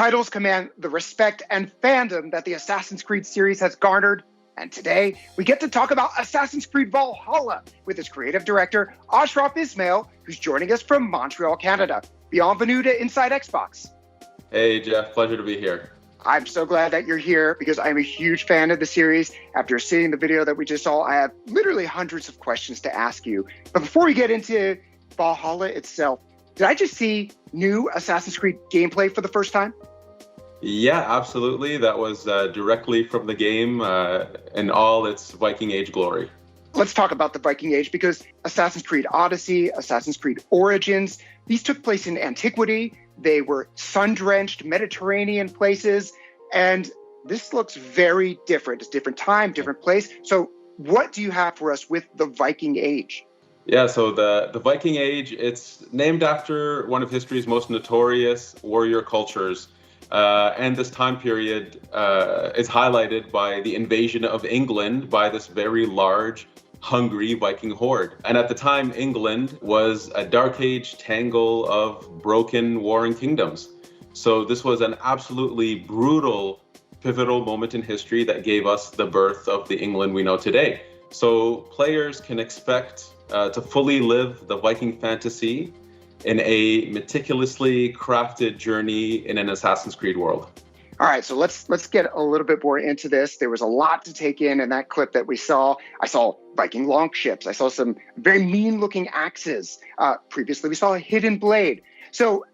titles command the respect and fandom that the Assassin's Creed series has garnered. And today, we get to talk about Assassin's Creed Valhalla with its creative director, Ashraf Ismail, who's joining us from Montreal, Canada. Bienvenue to Inside Xbox. Hey, Jeff. Pleasure to be here. I'm so glad that you're here because I'm a huge fan of the series. After seeing the video that we just saw, I have literally hundreds of questions to ask you. But before we get into Valhalla itself, did I just see new Assassin's Creed gameplay for the first time? Yeah, absolutely. That was directly from the game in all its Viking Age glory. Let's talk about the Viking Age because Assassin's Creed Odyssey, Assassin's Creed Origins, these took place in antiquity. They were sun-drenched Mediterranean places, and this looks very different. It's different time, different place. So what do you have for us with the Viking Age? Yeah, so the Viking Age, it's named after one of history's most notorious warrior cultures. And this time period is highlighted by the invasion of England by this very large, hungry Viking horde. And at the time, England was a dark age tangle of broken warring kingdoms. So this was an absolutely brutal, pivotal moment in history that gave us the birth of the England we know today. So players can expect to fully live the Viking fantasy in a meticulously crafted journey in an Assassin's Creed world. All right, so let's get a little bit more into this. There was a lot to take in that clip that we saw. I saw Viking longships. I saw some very mean-looking axes. Previously, we saw a hidden blade. So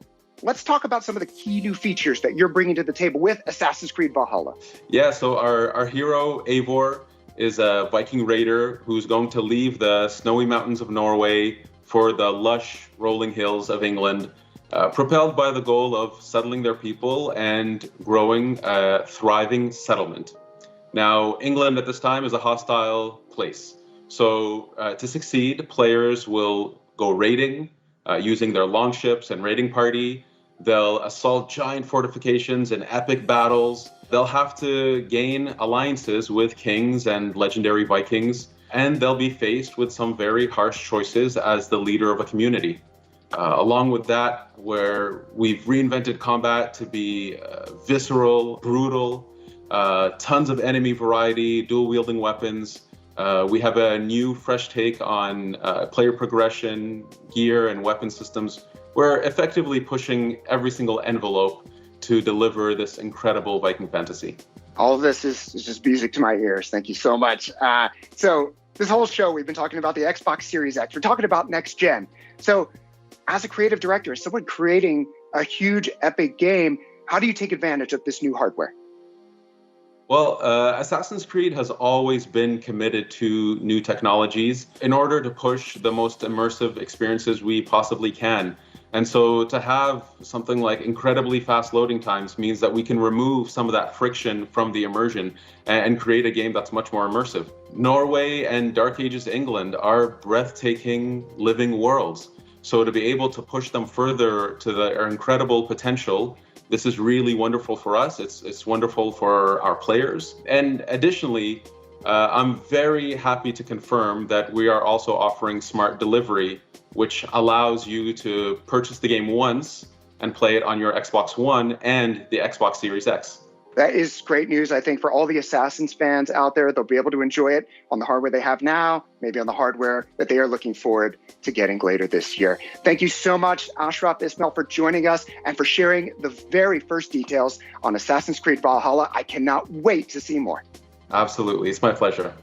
let's talk about some of the key new features that you're bringing to the table with Assassin's Creed Valhalla. Yeah, so our hero, Eivor, is a Viking raider who's going to leave the snowy mountains of Norway for the lush rolling hills of England, propelled by the goal of settling their people and growing a thriving settlement. Now, England at this time is a hostile place. So to succeed, players will go raiding using their longships and raiding party. They'll assault giant fortifications in epic battles. They'll have to gain alliances with kings and legendary Vikings, and they'll be faced with some very harsh choices as the leader of a community. Along with that, where we've reinvented combat to be visceral, brutal, tons of enemy variety, dual-wielding weapons. We have a new, fresh take on player progression, gear, and weapon systems. We're effectively pushing every single envelope to deliver this incredible Viking fantasy. All of this is just music to my ears. Thank you so much. So this whole show, we've been talking about the Xbox Series X. We're talking about next gen. So as a creative director, as someone creating a huge epic game, how do you take advantage of this new hardware? Well, Assassin's Creed has always been committed to new technologies in order to push the most immersive experiences we possibly can. And so to have something like incredibly fast loading times means that we can remove some of that friction from the immersion and create a game that's much more immersive. Norway and Dark Ages England are breathtaking living worlds. So to be able to push them further to their incredible potential, this is really wonderful for us. It's wonderful for our players. And additionally, I'm very happy to confirm that we are also offering smart delivery, which allows you to purchase the game once and play it on your Xbox One and the Xbox Series X. That is great news, I think, for all the Assassins fans out there. They'll be able to enjoy it on the hardware they have now, maybe on the hardware that they are looking forward to getting later this year. Thank you so much, Ashraf Ismail, for joining us and for sharing the very first details on Assassin's Creed Valhalla. I cannot wait to see more. Absolutely. It's my pleasure.